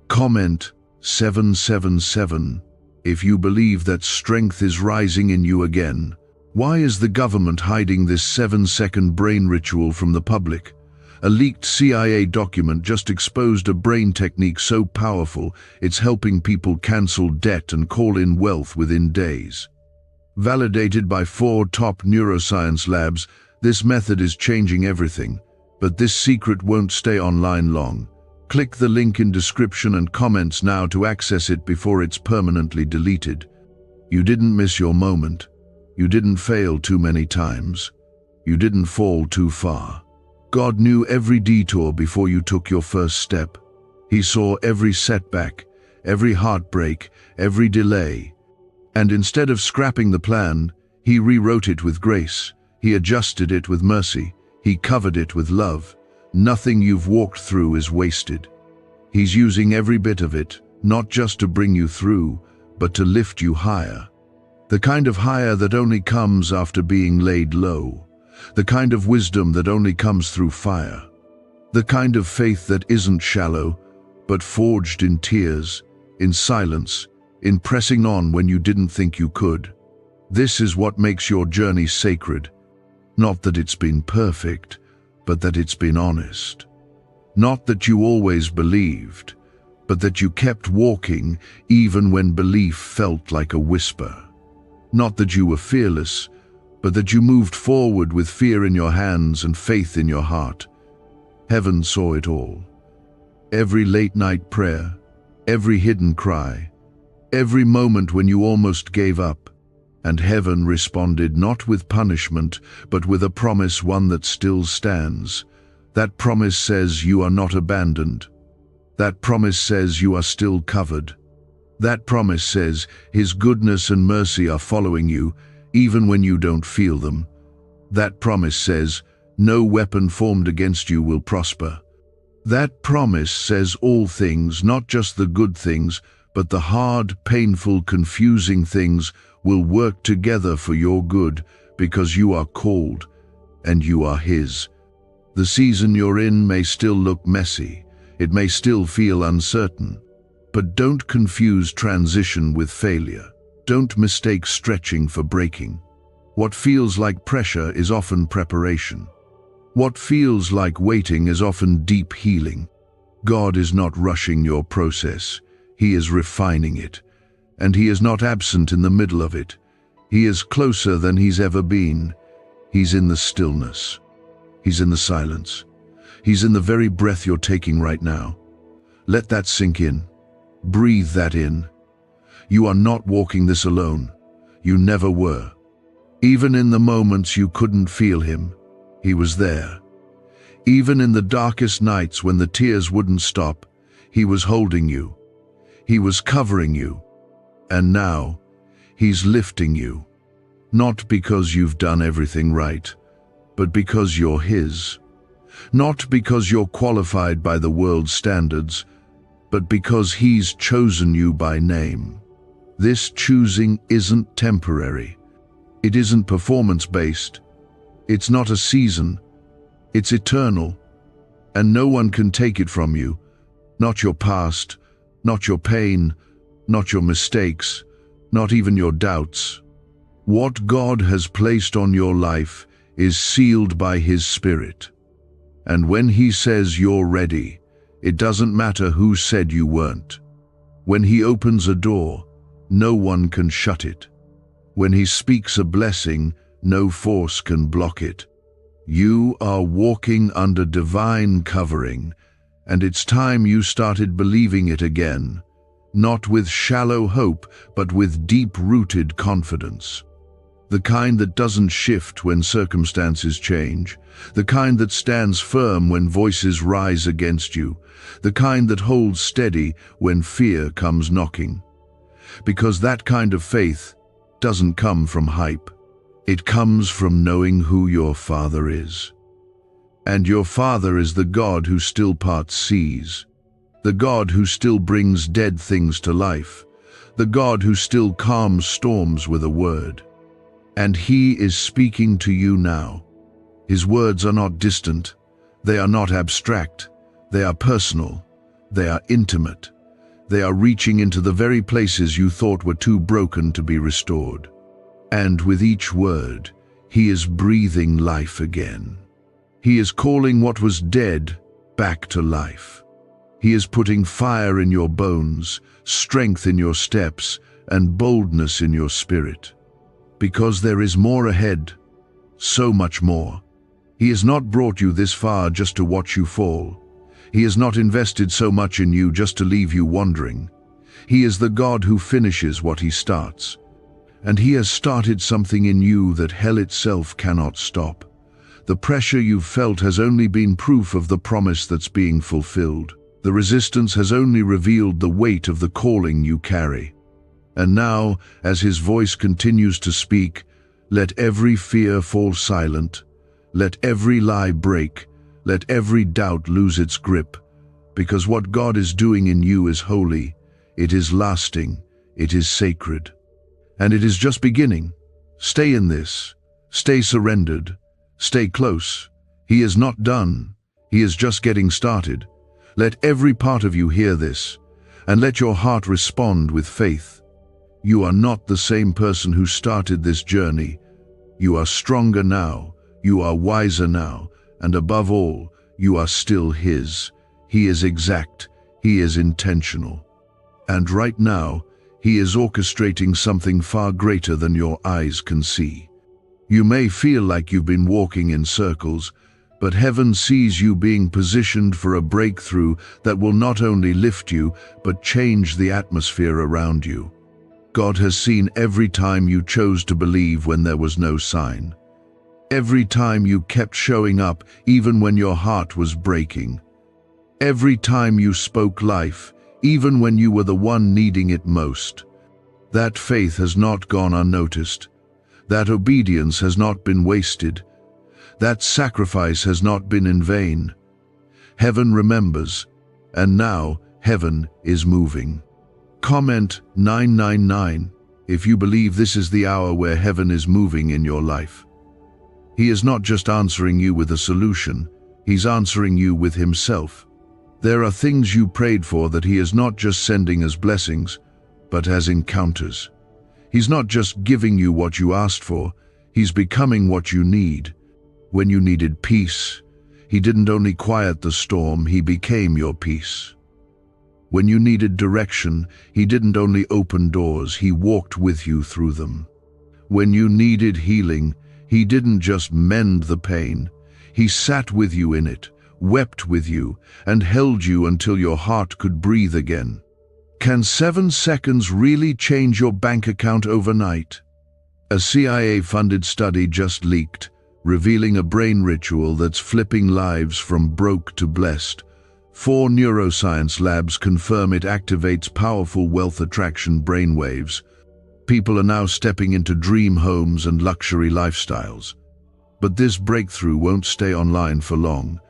Comment 777. If you believe that strength is rising in you again. Why is the government hiding this 7-second brain ritual from the public? A leaked CIA document just exposed a brain technique so powerful it's helping people cancel debt and call in wealth within days. Validated by 4 top neuroscience labs, this method is changing everything. But this secret won't stay online long. Click the link in description and comments now to access it before it's permanently deleted. You didn't miss your moment. You didn't fail too many times. You didn't fall too far. God knew every detour before you took your first step. He saw every setback, every heartbreak, every delay. And instead of scrapping the plan, He rewrote it with grace. He adjusted it with mercy. He covered it with love. Nothing you've walked through is wasted. He's using every bit of it, not just to bring you through, but to lift you higher. The kind of higher that only comes after being laid low. The kind of wisdom that only comes through fire. The kind of faith that isn't shallow, but forged in tears, in silence, in pressing on when you didn't think you could. This is what makes your journey sacred. Not that it's been perfect, but that it's been honest. Not that you always believed, but that you kept walking even when belief felt like a whisper. Not that you were fearless, but that you moved forward with fear in your hands and faith in your heart. Heaven saw it all. Every late-night prayer, every hidden cry, every moment when you almost gave up, and heaven responded not with punishment, but with a promise, one that still stands. That promise says you are not abandoned. That promise says you are still covered. That promise says His goodness and mercy are following you, even when you don't feel them. That promise says no weapon formed against you will prosper. That promise says all things, not just the good things, but the hard, painful, confusing things will work together for your good, because you are called and you are His. The season you're in may still look messy. It may still feel uncertain. But don't confuse transition with failure. Don't mistake stretching for breaking. What feels like pressure is often preparation. What feels like waiting is often deep healing. God is not rushing your process. He is refining it. And He is not absent in the middle of it. He is closer than He's ever been. He's in the stillness. He's in the silence. He's in the very breath you're taking right now. Let that sink in. Breathe that in. You are not walking this alone. You never were. Even in the moments you couldn't feel Him, He was there. Even in the darkest nights when the tears wouldn't stop, He was holding you. He was covering you. And now, He's lifting you. Not because you've done everything right, but because you're His. Not because you're qualified by the world's standards, but because He's chosen you by name. This choosing isn't temporary. It isn't performance-based. It's not a season. It's eternal. And no one can take it from you. Not your past, not your pain, not your mistakes, not even your doubts. What God has placed on your life is sealed by His Spirit. And when He says you're ready, it doesn't matter who said you weren't. When He opens a door, no one can shut it. When He speaks a blessing, no force can block it. You are walking under divine covering, and it's time you started believing it again, not with shallow hope, but with deep-rooted confidence. The kind that doesn't shift when circumstances change, the kind that stands firm when voices rise against you, the kind that holds steady when fear comes knocking. Because that kind of faith doesn't come from hype. It comes from knowing who your Father is. And your Father is the God who still parts seas, the God who still brings dead things to life, the God who still calms storms with a word. And He is speaking to you now. His words are not distant. They are not abstract. They are personal. They are intimate. They are reaching into the very places you thought were too broken to be restored. And with each word, He is breathing life again. He is calling what was dead back to life. He is putting fire in your bones, strength in your steps, and boldness in your spirit. Because there is more ahead, so much more. He has not brought you this far just to watch you fall. He has not invested so much in you just to leave you wandering. He is the God who finishes what He starts. And He has started something in you that hell itself cannot stop. The pressure you've felt has only been proof of the promise that's being fulfilled. The resistance has only revealed the weight of the calling you carry. And now, as His voice continues to speak, Let every fear fall silent. Let every lie break. Let every doubt lose its grip. Because what God is doing in you is holy. It is lasting. It is sacred. And it is just beginning. Stay in this. Stay surrendered. Stay close. He is not done. He is just getting started. Let every part of you hear this, and let your heart respond with faith. You are not the same person who started this journey. You are stronger now. You are wiser now. And above all, you are still His. He is exact. He is intentional. And right now, He is orchestrating something far greater than your eyes can see. You may feel like you've been walking in circles, but heaven sees you being positioned for a breakthrough that will not only lift you, but change the atmosphere around you. God has seen every time you chose to believe when there was no sign. Every time you kept showing up, even when your heart was breaking. Every time you spoke life, even when you were the one needing it most. That faith has not gone unnoticed. That obedience has not been wasted. That sacrifice has not been in vain. Heaven remembers, and now heaven is moving. Comment 999 if you believe this is the hour where heaven is moving in your life. He is not just answering you with a solution, He's answering you with Himself. There are things you prayed for that He is not just sending as blessings, but as encounters. He's not just giving you what you asked for, He's becoming what you need. When you needed peace, He didn't only quiet the storm, He became your peace. When you needed direction, He didn't only open doors, He walked with you through them. When you needed healing, He didn't just mend the pain, He sat with you in it, wept with you, and held you until your heart could breathe again. Can 7 seconds really change your bank account overnight? A CIA-funded study just leaked, revealing a brain ritual that's flipping lives from broke to blessed. 4 neuroscience labs confirm it activates powerful wealth attraction brainwaves. People are now stepping into dream homes and luxury lifestyles. But this breakthrough won't stay online for long.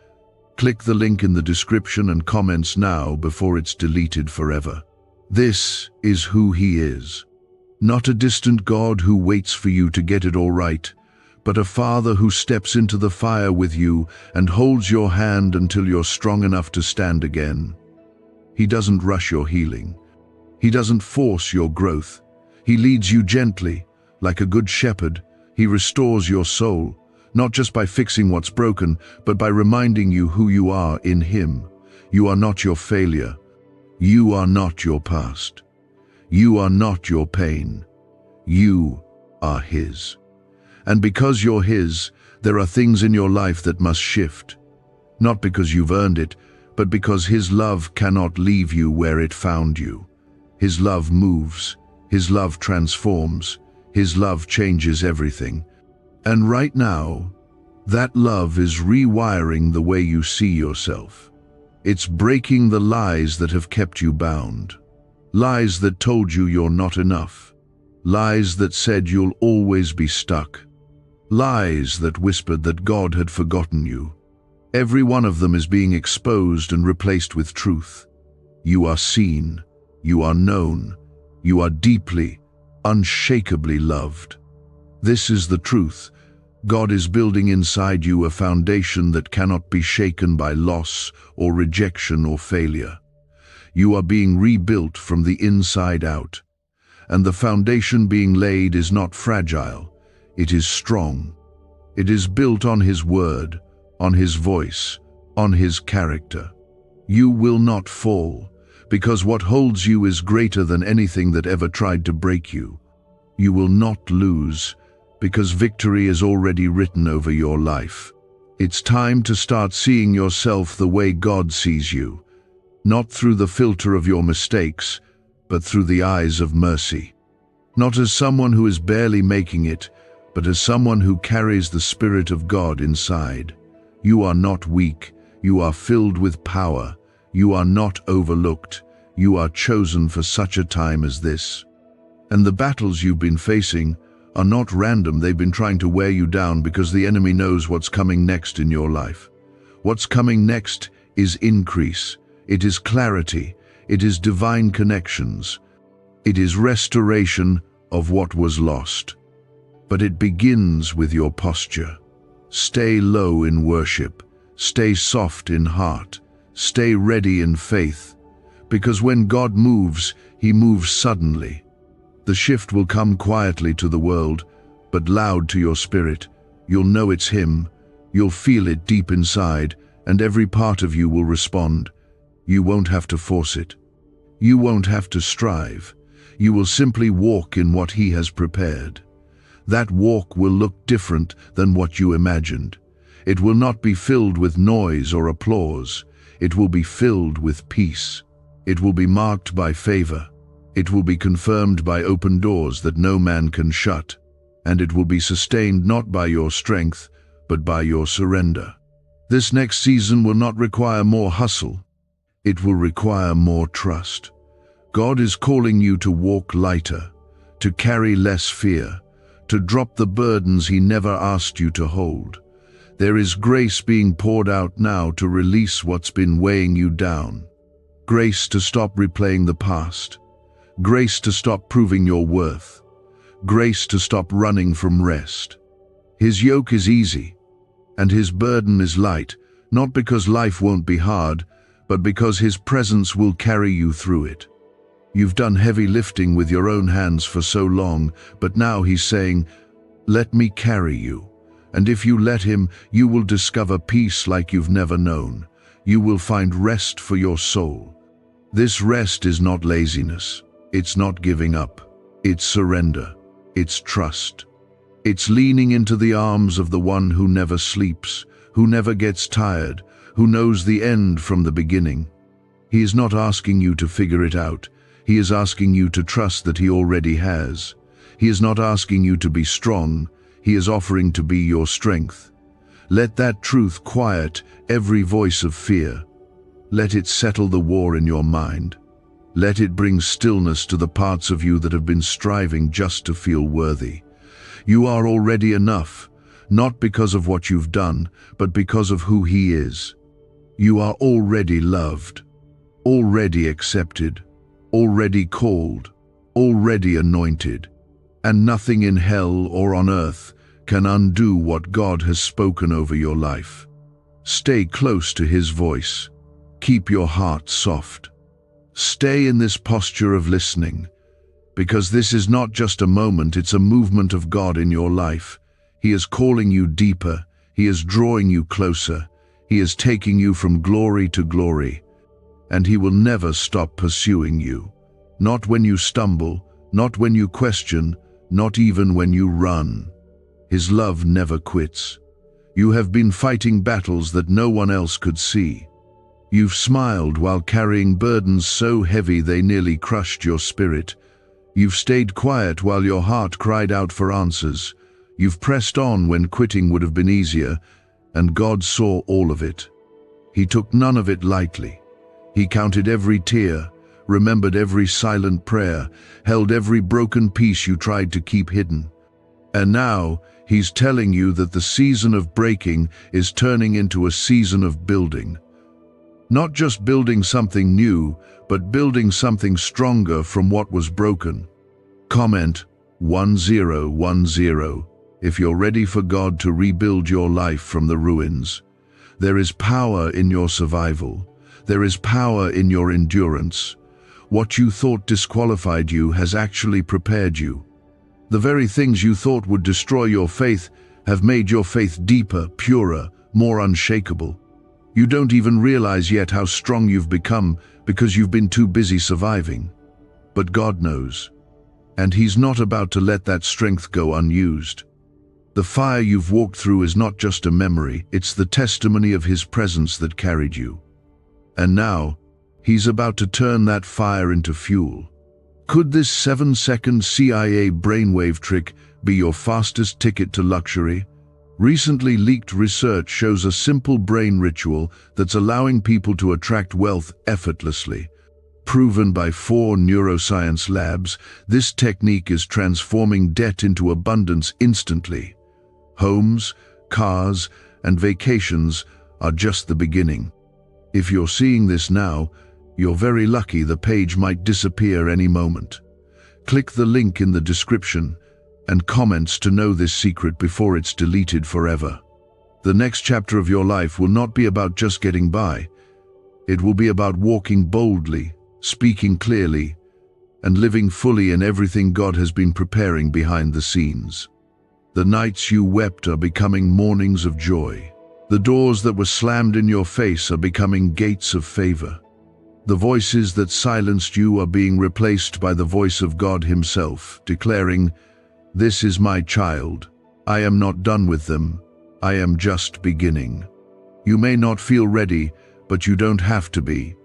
Click the link in the description and comments now before it's deleted forever. This is who He is. Not a distant God who waits for you to get it all right, but a Father who steps into the fire with you and holds your hand until you're strong enough to stand again. He doesn't rush your healing. He doesn't force your growth. He leads you gently, like a good shepherd. He restores your soul, not just by fixing what's broken, but by reminding you who you are in Him. You are not your failure. You are not your past. You are not your pain. You are His. And because you're His, there are things in your life that must shift. Not because you've earned it, but because His love cannot leave you where it found you. His love moves. His love transforms. His love changes everything. And right now, that love is rewiring the way you see yourself. It's breaking the lies that have kept you bound. Lies that told you you're not enough. Lies that said you'll always be stuck. Lies that whispered that God had forgotten you. Every one of them is being exposed and replaced with truth. You are seen. You are known. You are deeply, unshakably loved. This is the truth. God is building inside you a foundation that cannot be shaken by loss or rejection or failure. You are being rebuilt from the inside out. And the foundation being laid is not fragile. It is strong. It is built on His word, on His voice, on His character. You will not fall, because what holds you is greater than anything that ever tried to break you. You will not lose, because victory is already written over your life. It's time to start seeing yourself the way God sees you, not through the filter of your mistakes, but through the eyes of mercy. Not as someone who is barely making it, but as someone who carries the Spirit of God inside. You are not weak. You are filled with power. You are not overlooked. You are chosen for such a time as this. And the battles you've been facing are not random. They've been trying to wear you down because the enemy knows what's coming next in your life. What's coming next is increase. It is clarity. It is divine connections. It is restoration of what was lost. But it begins with your posture. Stay low in worship. Stay soft in heart. Stay ready in faith. Because when God moves, He moves suddenly. The shift will come quietly to the world, but loud to your spirit. You'll know it's Him. You'll feel it deep inside, and every part of you will respond. You won't have to force it. You won't have to strive. You will simply walk in what He has prepared. That walk will look different than what you imagined. It will not be filled with noise or applause. It will be filled with peace. It will be marked by favor. It will be confirmed by open doors that no man can shut. And it will be sustained not by your strength, but by your surrender. This next season will not require more hustle. It will require more trust. God is calling you to walk lighter, to carry less fear, to drop the burdens He never asked you to hold. There is grace being poured out now to release what's been weighing you down. Grace to stop replaying the past. Grace to stop proving your worth. Grace to stop running from rest. His yoke is easy, and His burden is light, not because life won't be hard, but because His presence will carry you through it. You've done heavy lifting with your own hands for so long, but now He's saying, "Let me carry you." And if you let Him, you will discover peace like you've never known. You will find rest for your soul. This rest is not laziness. It's not giving up. It's surrender. It's trust. It's leaning into the arms of the one who never sleeps, who never gets tired, who knows the end from the beginning. He is not asking you to figure it out. He is asking you to trust that He already has. He is not asking you to be strong. He is offering to be your strength. Let that truth quiet every voice of fear. Let it settle the war in your mind. Let it bring stillness to the parts of you that have been striving just to feel worthy. You are already enough, not because of what you've done, but because of who He is. You are already loved, already accepted, already called, already anointed, and nothing in hell or on earth can undo what God has spoken over your life. Stay close to His voice. Keep your heart soft. Stay in this posture of listening, because this is not just a moment, it's a movement of God in your life. He is calling you deeper. He is drawing you closer. He is taking you from glory to glory. And He will never stop pursuing you. Not when you stumble, not when you question, not even when you run. His love never quits. You have been fighting battles that no one else could see. You've smiled while carrying burdens so heavy they nearly crushed your spirit. You've stayed quiet while your heart cried out for answers. You've pressed on when quitting would have been easier, and God saw all of it. He took none of it lightly. He counted every tear, remembered every silent prayer, held every broken piece you tried to keep hidden. And now, He's telling you that the season of breaking is turning into a season of building. Not just building something new, but building something stronger from what was broken. Comment 1010 if you're ready for God to rebuild your life from the ruins. There is power in your survival. There is power in your endurance. What you thought disqualified you has actually prepared you. The very things you thought would destroy your faith have made your faith deeper, purer, more unshakable. You don't even realize yet how strong you've become because you've been too busy surviving. But God knows, and He's not about to let that strength go unused. The fire you've walked through is not just a memory, it's the testimony of His presence that carried you. And now, He's about to turn that fire into fuel. Could this 7-second CIA brainwave trick be your fastest ticket to luxury? Recently leaked research shows a simple brain ritual that's allowing people to attract wealth effortlessly. Proven by 4 neuroscience labs, this technique is transforming debt into abundance instantly. Homes, cars, and vacations are just the beginning. If you're seeing this now, you're very lucky. The page might disappear any moment. Click the link in the description and comments to know this secret before it's deleted forever. The next chapter of your life will not be about just getting by. It will be about walking boldly, speaking clearly, and living fully in everything God has been preparing behind the scenes. The nights you wept are becoming mornings of joy. The doors that were slammed in your face are becoming gates of favor. The voices that silenced you are being replaced by the voice of God Himself, declaring, "This is my child. I am not done with them. I am just beginning." You may not feel ready, but you don't have to be.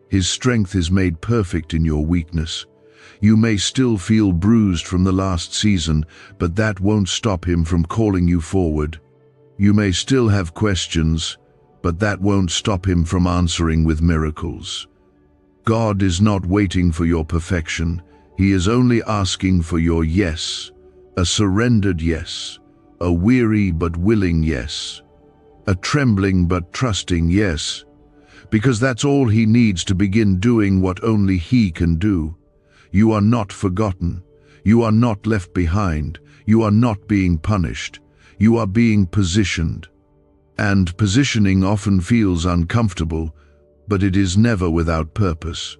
His strength is made perfect in your weakness. You may still feel bruised from the last season, but that won't stop Him from calling you forward. You may still have questions, but that won't stop Him from answering with miracles. God is not waiting for your perfection. He is only asking for your yes, a surrendered yes, a weary but willing yes, a trembling but trusting yes, because that's all He needs to begin doing what only He can do. You are not forgotten. You are not left behind. You are not being punished. You are being positioned. And positioning often feels uncomfortable, but it is never without purpose.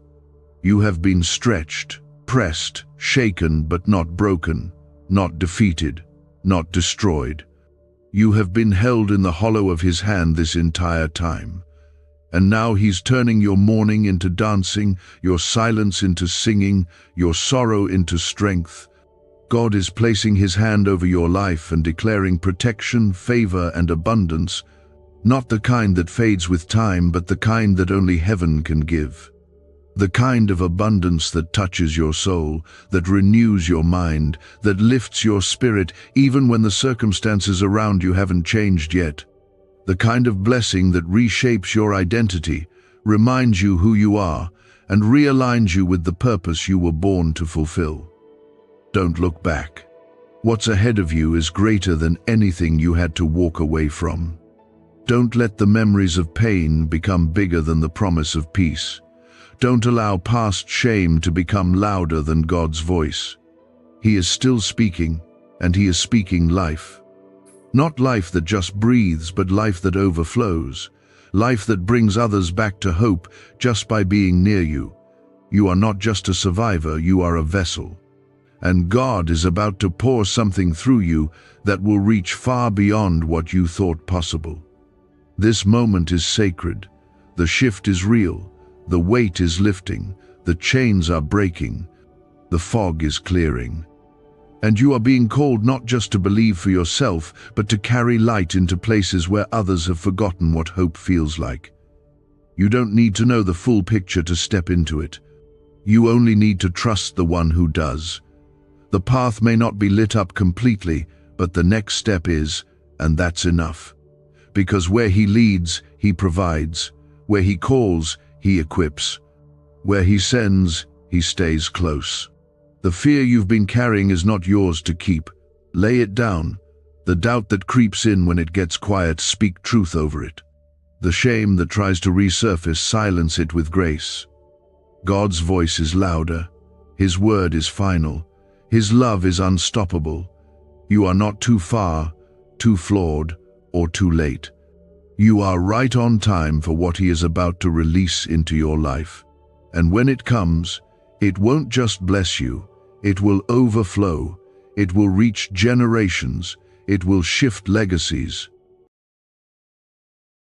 You have been stretched, pressed, shaken but not broken, not defeated, not destroyed. You have been held in the hollow of His hand this entire time. And now He's turning your mourning into dancing, your silence into singing, your sorrow into strength. God is placing His hand over your life and declaring protection, favor, and abundance, not the kind that fades with time, but the kind that only heaven can give. The kind of abundance that touches your soul, that renews your mind, that lifts your spirit even when the circumstances around you haven't changed yet. The kind of blessing that reshapes your identity, reminds you who you are, and realigns you with the purpose you were born to fulfill. Don't look back. What's ahead of you is greater than anything you had to walk away from. Don't let the memories of pain become bigger than the promise of peace. Don't allow past shame to become louder than God's voice. He is still speaking, and He is speaking life. Not life that just breathes, but life that overflows. Life that brings others back to hope just by being near you. You are not just a survivor, you are a vessel. And God is about to pour something through you that will reach far beyond what you thought possible. This moment is sacred. The shift is real. The weight is lifting. The chains are breaking. The fog is clearing. And you are being called not just to believe for yourself, but to carry light into places where others have forgotten what hope feels like. You don't need to know the full picture to step into it. You only need to trust the one who does. The path may not be lit up completely, but the next step is, and that's enough. Because where He leads, He provides. Where He calls, He equips. Where He sends, He stays close. The fear you've been carrying is not yours to keep. Lay it down. The doubt that creeps in when it gets quiet, speak truth over it. The shame that tries to resurface, silence it with grace. God's voice is louder. His word is final. His love is unstoppable. You are not too far, too flawed, or too late. You are right on time for what He is about to release into your life. And when it comes, it won't just bless you, it will overflow, it will reach generations, it will shift legacies.